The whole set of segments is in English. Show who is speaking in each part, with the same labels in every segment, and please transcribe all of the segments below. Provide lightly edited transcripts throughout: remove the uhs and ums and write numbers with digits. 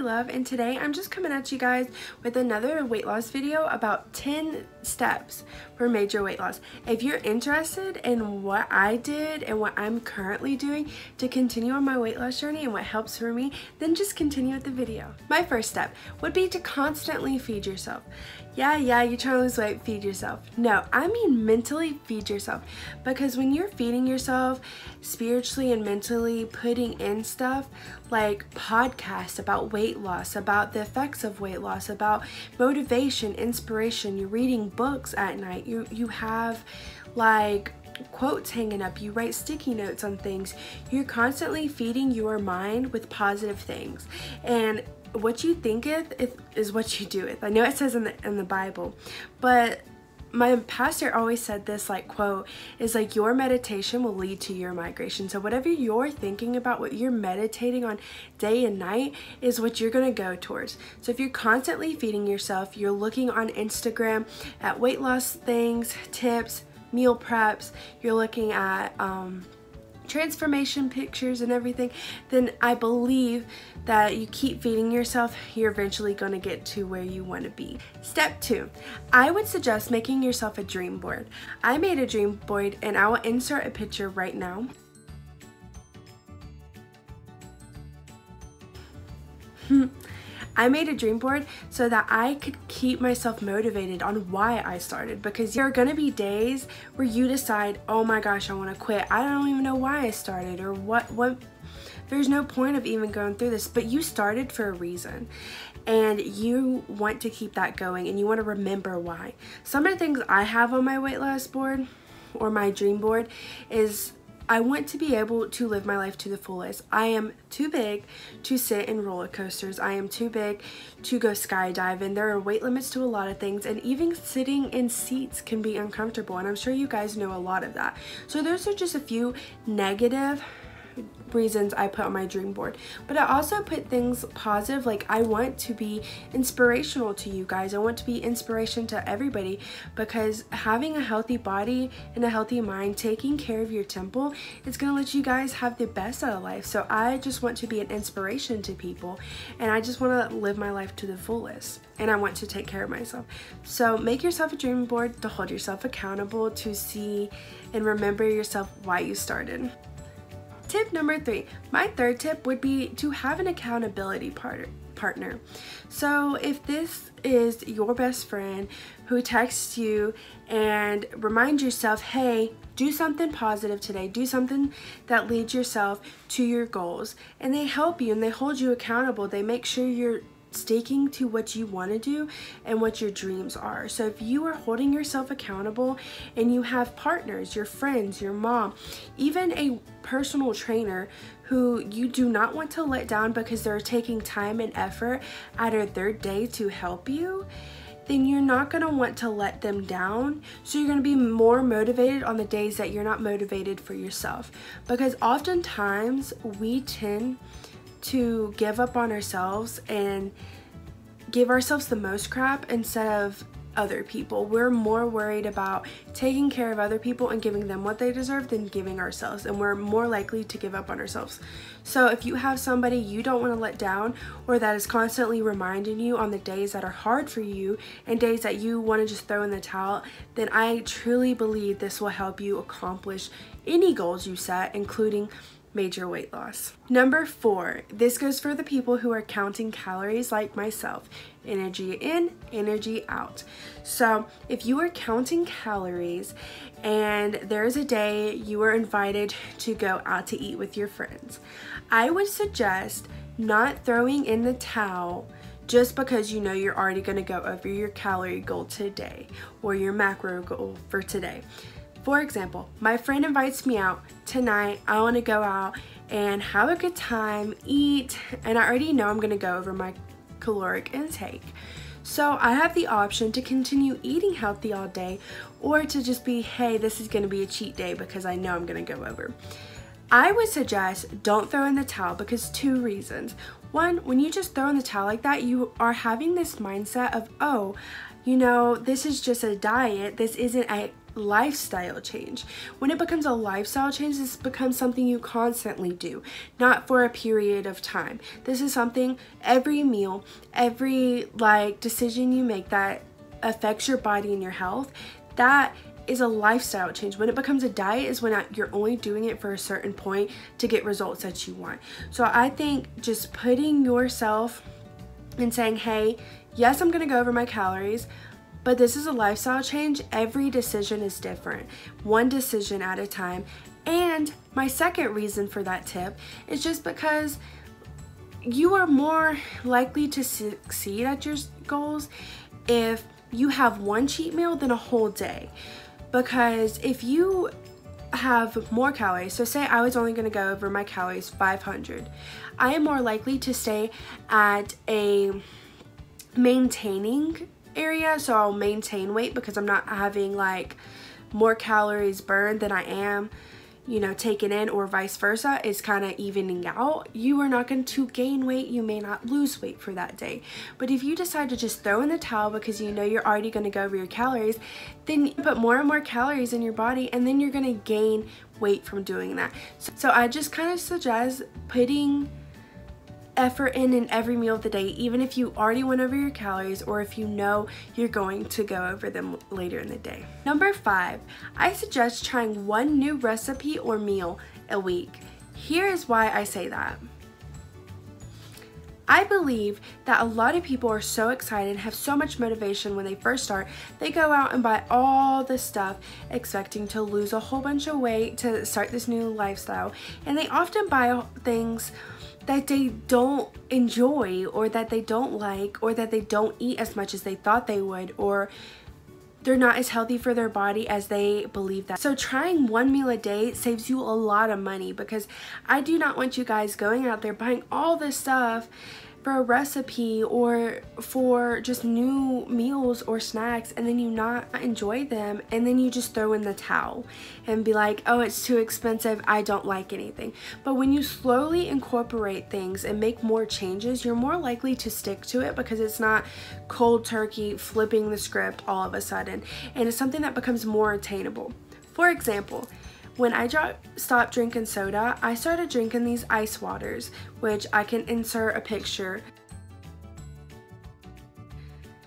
Speaker 1: Love, and today I'm just coming at you guys with another weight loss video about 10 steps for major weight loss. If you're interested in what I did and what I'm currently doing to continue on my weight loss journey and what helps for me, then just continue with the video. My first step would be to constantly feed yourself. Yeah, you're trying to lose weight, feed yourself. No, I mean mentally feed yourself, because when you're feeding yourself spiritually and mentally, putting in stuff like podcasts about weight loss, about the effects of weight loss, about motivation, inspiration, you're reading books at night, you have like quotes hanging up, you write sticky notes on things, you're constantly feeding your mind with positive things. And what you thinketh is what you doeth. I know it says in the Bible, but my pastor always said this like quote is like, your meditation will lead to your migration. So whatever you're thinking about, what you're meditating on day and night is what you're going to go towards. So if you're constantly feeding yourself, you're looking on Instagram at weight loss things, tips, meal preps, you're looking at transformation pictures and everything, then I believe that you keep feeding yourself, you're eventually going to get to where you want to be. Step 2, I would suggest making yourself a dream board. I made a dream board and I will insert a picture right now. I made a dream board so that I could keep myself motivated on why I started, because there are going to be days where you decide, oh my gosh, I want to quit. I don't even know why I started, or what there's no point of even going through this, but you started for a reason and you want to keep that going and you want to remember why. Some of the things I have on my weight loss board or my dream board is I want to be able to live my life to the fullest. I am too big to sit in roller coasters. I am too big to go skydiving. There are weight limits to a lot of things, and even sitting in seats can be uncomfortable, and I'm sure you guys know a lot of that. So those are just a few negative reasons I put on my dream board, but I also put things positive, like I want to be inspirational to you guys. I want to be inspiration to everybody, because having a healthy body and a healthy mind, taking care of your temple, it's going to let you guys have the best out of life. So I just want to be an inspiration to people, and I just want to live my life to the fullest, and I want to take care of myself. So make yourself a dream board to hold yourself accountable, to see and remember yourself why you started. Tip number 3, my third tip would be to have an accountability partner. So if this is your best friend who texts you and reminds yourself, hey, do something positive today, do something that leads yourself to your goals, and they help you and they hold you accountable, they make sure you're sticking to what you want to do and what your dreams are. So if you are holding yourself accountable and you have partners, your friends, your mom, even a personal trainer who you do not want to let down because they're taking time and effort out of their day to help you, then you're not going to want to let them down. So you're going to be more motivated on the days that you're not motivated for yourself, because oftentimes we tend to give up on ourselves and give ourselves the most crap instead of other people. We're more worried about taking care of other people and giving them what they deserve than giving ourselves, and we're more likely to give up on ourselves. So if you have somebody you don't want to let down, or that is constantly reminding you on the days that are hard for you and days that you want to just throw in the towel, then I truly believe this will help you accomplish any goals you set, including major weight loss. Number 4, this goes for the people who are counting calories like myself. Energy in, energy out. So if you are counting calories and there's a day you are invited to go out to eat with your friends, I would suggest not throwing in the towel just because you know you're already going to go over your calorie goal today or your macro goal for today. For example, my friend invites me out tonight. I want to go out and have a good time, eat, and I already know I'm going to go over my caloric intake. So I have the option to continue eating healthy all day, or to just be, hey, this is going to be a cheat day because I know I'm going to go over. I would suggest don't throw in the towel, because 2 reasons. 1, when you just throw in the towel like that, you are having this mindset of, oh, you know, this is just a diet. This isn't a lifestyle change. When it becomes a lifestyle change, this becomes something you constantly do, not for a period of time. This is something every meal, every decision you make that affects your body and your health, that is a lifestyle change. When it becomes a diet is when you're only doing it for a certain point to get results that you want. So I think just putting yourself and saying, hey, yes, I'm gonna go over my calories, but this is a lifestyle change. Every decision is different, one decision at a time. And my second reason for that tip is just because you are more likely to succeed at your goals if you have one cheat meal than a whole day. Because if you have more calories, so say I was only going to go over my calories 500, I am more likely to stay at a maintaining area, so I'll maintain weight because I'm not having more calories burned than I am, taken in, or vice versa. Is kind of evening out. You are not going to gain weight, you may not lose weight for that day. But if you decide to just throw in the towel because you know you're already going to go over your calories, then you put more and more calories in your body, and then you're going to gain weight from doing that. So I just kind of suggest putting effort in every meal of the day, even if you already went over your calories or if you know you're going to go over them later in the day. Number 5, I suggest trying one new recipe or meal a week. Here is why I say that. I believe that a lot of people are so excited and have so much motivation when they first start. They go out and buy all this stuff expecting to lose a whole bunch of weight to start this new lifestyle, and they often buy things that they don't enjoy, or that they don't like, or that they don't eat as much as they thought they would, or they're not as healthy for their body as they believe that. So trying one meal a day saves you a lot of money, because I do not want you guys going out there buying all this stuff for a recipe or for just new meals or snacks, and then you not enjoy them, and then you just throw in the towel and be like, oh, it's too expensive, I don't like anything. But when you slowly incorporate things and make more changes, you're more likely to stick to it, because it's not cold turkey flipping the script all of a sudden, and it's something that becomes more attainable. For example, when I stopped drinking soda, I started drinking these ice waters, which I can insert a picture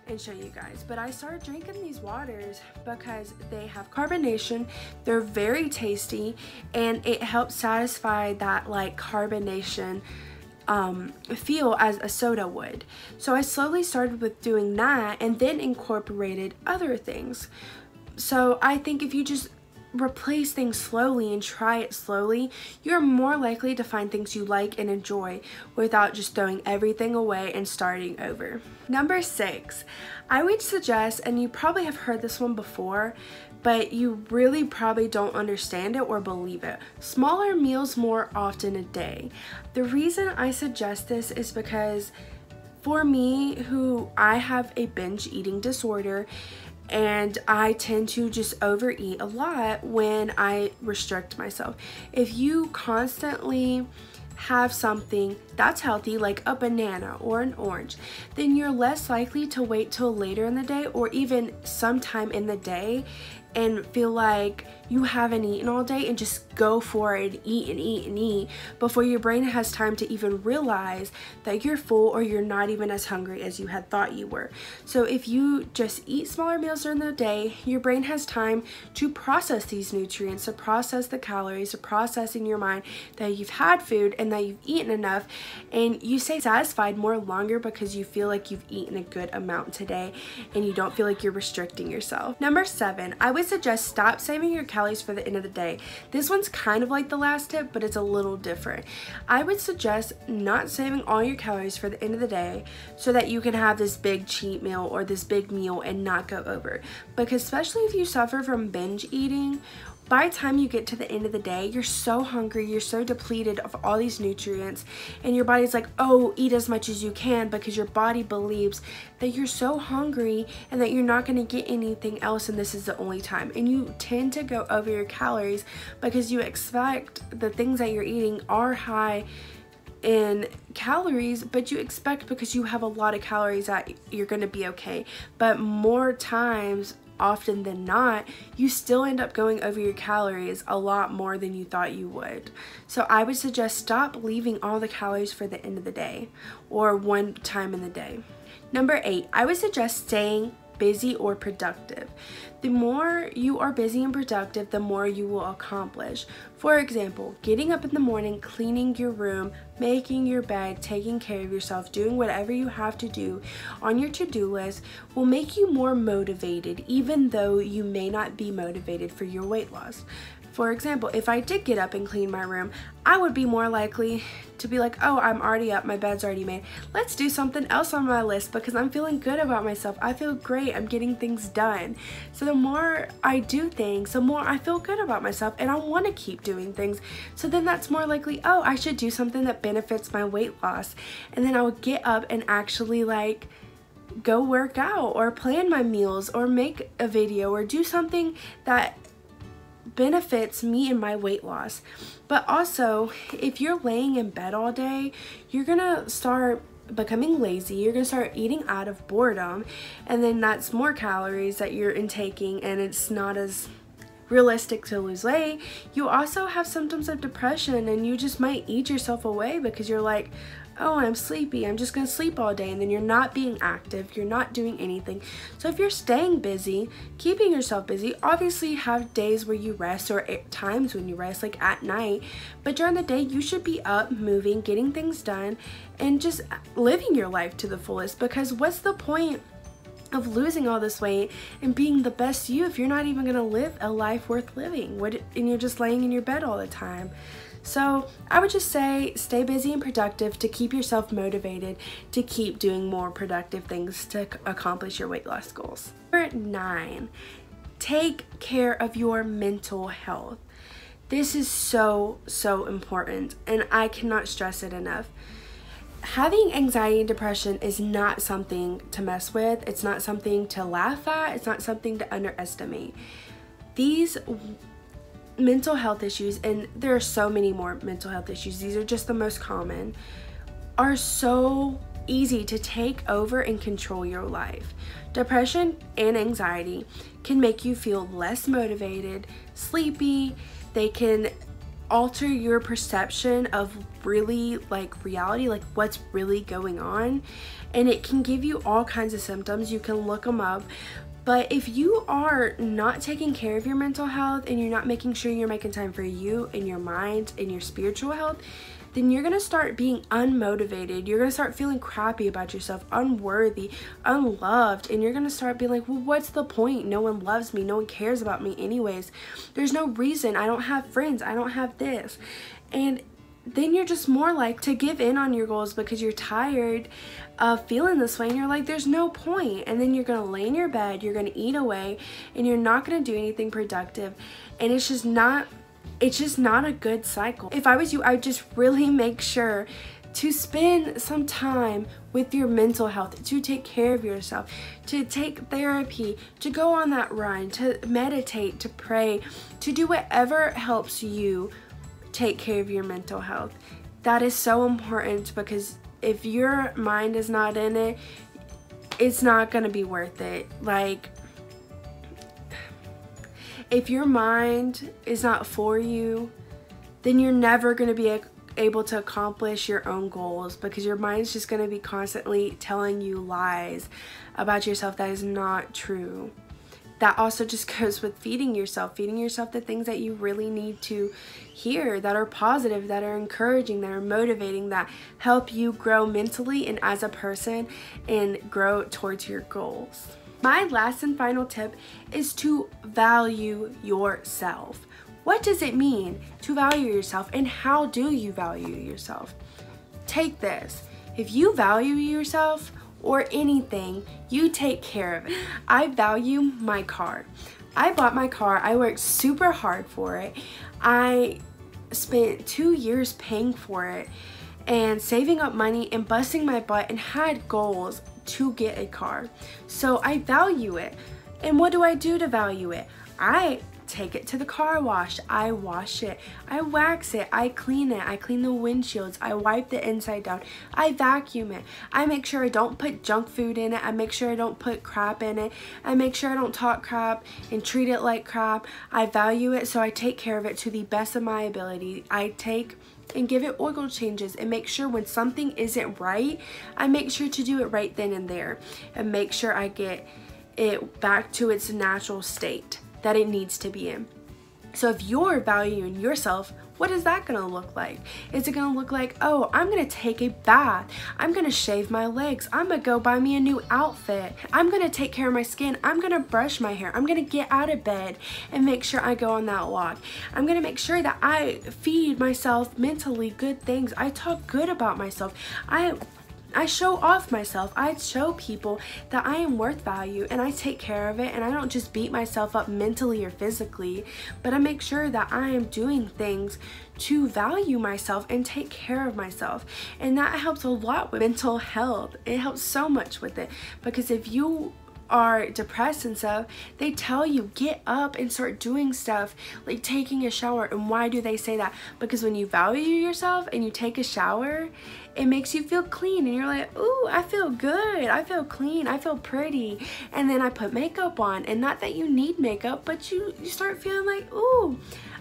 Speaker 1: and show you guys. But I started drinking these waters because they have carbonation, they're very tasty, and it helps satisfy that carbonation feel as a soda would. So I slowly started with doing that, and then incorporated other things. So I think if you just replace things slowly and try it slowly, you're more likely to find things you like and enjoy without just throwing everything away and starting over. Number 6, I would suggest, and you probably have heard this one before, but you really probably don't understand it or believe it: smaller meals more often a day. The reason I suggest this is because for me, I have a binge eating disorder, and I tend to just overeat a lot when I restrict myself. If you constantly have something that's healthy, like a banana or an orange, then you're less likely to wait till later in the day, or even sometime in the day, and feel like you haven't eaten all day and just go for it and eat and eat and eat before your brain has time to even realize that you're full, or you're not even as hungry as you had thought you were. So if you just eat smaller meals during the day, your brain has time to process these nutrients, to process the calories, to process in your mind that you've had food and that you've eaten enough, and you stay satisfied more longer because you feel like you've eaten a good amount today and you don't feel like you're restricting yourself. Number 7, I would suggest stop saving your calories for the end of the day. This one's kind of like the last tip, but it's a little different. I would suggest not saving all your calories for the end of the day so that you can have this big cheat meal or this big meal and not go over. Because especially if you suffer from binge eating, by the time you get to the end of the day, you're so hungry, you're so depleted of all these nutrients, and your body's like, oh, eat as much as you can, because your body believes that you're so hungry and that you're not going to get anything else, and this is the only time. And you tend to go over your calories because you expect the things that you're eating are high in calories, but you expect because you have a lot of calories that you're going to be okay. But more times often than not, you still end up going over your calories a lot more than you thought you would. So I would suggest stop leaving all the calories for the end of the day or one time in the day. Number 8, I would suggest staying busy or productive. The more you are busy and productive, the more you will accomplish. For example, getting up in the morning, cleaning your room, making your bed, taking care of yourself, doing whatever you have to do on your to-do list will make you more motivated, even though you may not be motivated for your weight loss. For example, if I did get up and clean my room, I would be more likely to be like, oh, I'm already up, my bed's already made. Let's do something else on my list because I'm feeling good about myself. I feel great, I'm getting things done. So the more I do things, the more I feel good about myself and I want to keep doing things. So then that's more likely, oh, I should do something that benefits my weight loss. And then I would get up and actually like go work out or plan my meals or make a video or do something that benefits me and my weight loss. But also, if you're laying in bed all day, you're gonna start becoming lazy, you're gonna start eating out of boredom, and then that's more calories that you're intaking and it's not as realistic to lose weight. You also have symptoms of depression and you just might eat yourself away because you're like, oh, I'm sleepy, I'm just gonna sleep all day, and then you're not being active, you're not doing anything. So if you're staying busy, keeping yourself busy, obviously have days where you rest or times when you rest, like at night, but during the day you should be up, moving, getting things done, and just living your life to the fullest, because what's the point of losing all this weight and being the best you if you're not even gonna live a life worth living and you're just laying in your bed all the time? So I would just say stay busy and productive to keep yourself motivated to keep doing more productive things to accomplish your weight loss goals. Number 9, take care of your mental health. This is so important and I cannot stress it enough. Having anxiety and depression is not something to mess with. It's not something to laugh at. It's not something to underestimate. These mental health issues, and there are so many more mental health issues, these are just the most common, are so easy to take over and control your life. Depression and anxiety can make you feel less motivated, sleepy, they can alter your perception of really like reality, like what's really going on, and it can give you all kinds of symptoms. You can look them up. But if you are not taking care of your mental health and you're not making sure you're making time for you and your mind and your spiritual health, then you're gonna start being unmotivated. You're gonna start feeling crappy about yourself, unworthy, unloved, and you're gonna start being like, well, what's the point? No one loves me, no one cares about me anyways. There's no reason, I don't have friends, I don't have this. And then you're just more like to give in on your goals because you're tired of feeling this way and you're like, there's no point. And then you're gonna lay in your bed, you're gonna eat away, and you're not gonna do anything productive, and it's just not a good cycle. If I was you, I would just really make sure to spend some time with your mental health, to take care of yourself, to take therapy, to go on that run, to meditate, to pray, to do whatever helps you take care of your mental health. That is so important, because if your mind is not in it, it's not gonna be worth it. Like, if your mind is not for you, then you're never gonna be able to accomplish your own goals, because your mind's just gonna be constantly telling you lies about yourself that is not true. That also just goes with feeding yourself the things that you really need to hear, that are positive, that are encouraging, that are motivating, that help you grow mentally and as a person and grow towards your goals. My last and final tip is to value yourself. What does it mean to value yourself, and how do you value yourself? Take this. If you value yourself, or anything, you take care of it. I value my car. I bought my car. I worked super hard for it. I spent 2 years paying for it and saving up money and busting my butt and had goals to get a car. So I value it. And what do I do to value it? I take it to the car wash, I wash it, I wax it, I clean it, I clean the windshields, I wipe the inside down, I vacuum it, I make sure I don't put junk food in it, I make sure I don't put crap in it, I make sure I don't talk crap and treat it like crap, I value it, so I take care of it to the best of my ability. I take and give it oil changes and make sure when something isn't right, I make sure to do it right then and there and make sure I get it back to its natural state that it needs to be in. So if you're valuing yourself, what is that gonna look like? Is it gonna look like, oh, I'm gonna take a bath, I'm gonna shave my legs, I'm gonna go buy me a new outfit, I'm gonna take care of my skin, I'm gonna brush my hair, I'm gonna get out of bed and make sure I go on that walk. I'm gonna make sure that I feed myself mentally good things. I talk good about myself. I show off myself. I show people that I am worth value and I take care of it, and I don't just beat myself up mentally or physically, but I make sure that I am doing things to value myself and take care of myself. And that helps a lot with mental health. It helps so much with it, because if you are depressed and stuff, they tell you get up and start doing stuff like taking a shower. And why do they say that? Because when you value yourself and you take a shower, it makes you feel clean and you're like, ooh, I feel good, I feel clean, I feel pretty. And then I put makeup on, and not that you need makeup, but you start feeling like, ooh,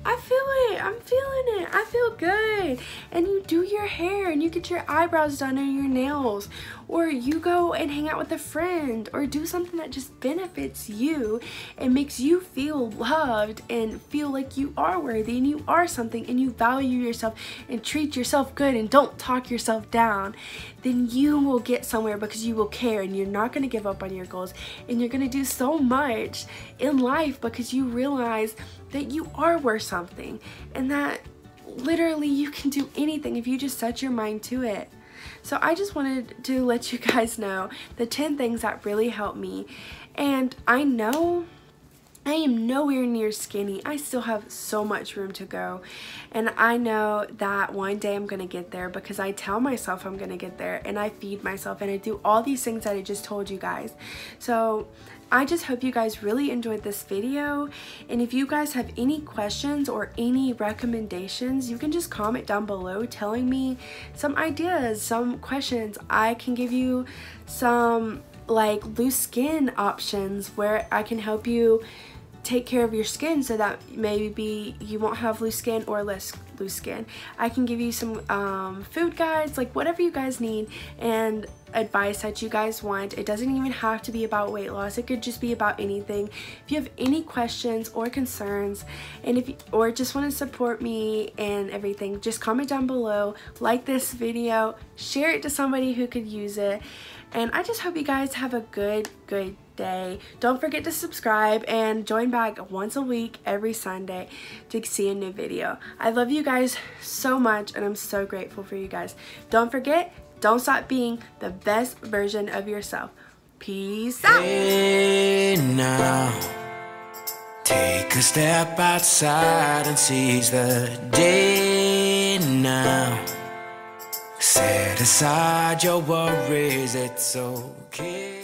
Speaker 1: I feel it, I'm feeling it, I feel good. And you do your hair and you get your eyebrows done or your nails, or you go and hang out with a friend, or do something that just benefits you and makes you feel loved and feel like you are worthy and you are something and you value yourself and treat yourself good and don't talk yourself down. Then you will get somewhere, because you will care and you're not going to give up on your goals, and you're going to do so much in life because you realize that you are worth something and that literally you can do anything if you just set your mind to it. So I just wanted to let you guys know the 10 things that really helped me. And I know I am nowhere near skinny. I still have so much room to go. And I know that one day I'm going to get there, because I tell myself I'm going to get there, and I feed myself and I do all these things that I just told you guys. So I just hope you guys really enjoyed this video. And if you guys have any questions or any recommendations, you can just comment down below telling me some ideas, some questions. I can give you some like loose skin options where I can help you take care of your skin so that maybe you won't have loose skin or less loose skin. I can give you some food guides, like whatever you guys need, and advice that you guys want. It doesn't even have to be about weight loss. It could just be about anything. If you have any questions or concerns, and if you, or just want to support me and everything, just comment down below, like this video, share it to somebody who could use it. And I just hope you guys have a good day. Don't forget to subscribe and join back once a week every Sunday to see a new video. I love you guys so much, and I'm so grateful for you guys. Don't forget, don't stop being the best version of yourself. Peace out.
Speaker 2: Hey now, take a step outside and seize the day now. Set aside your worries, it's okay.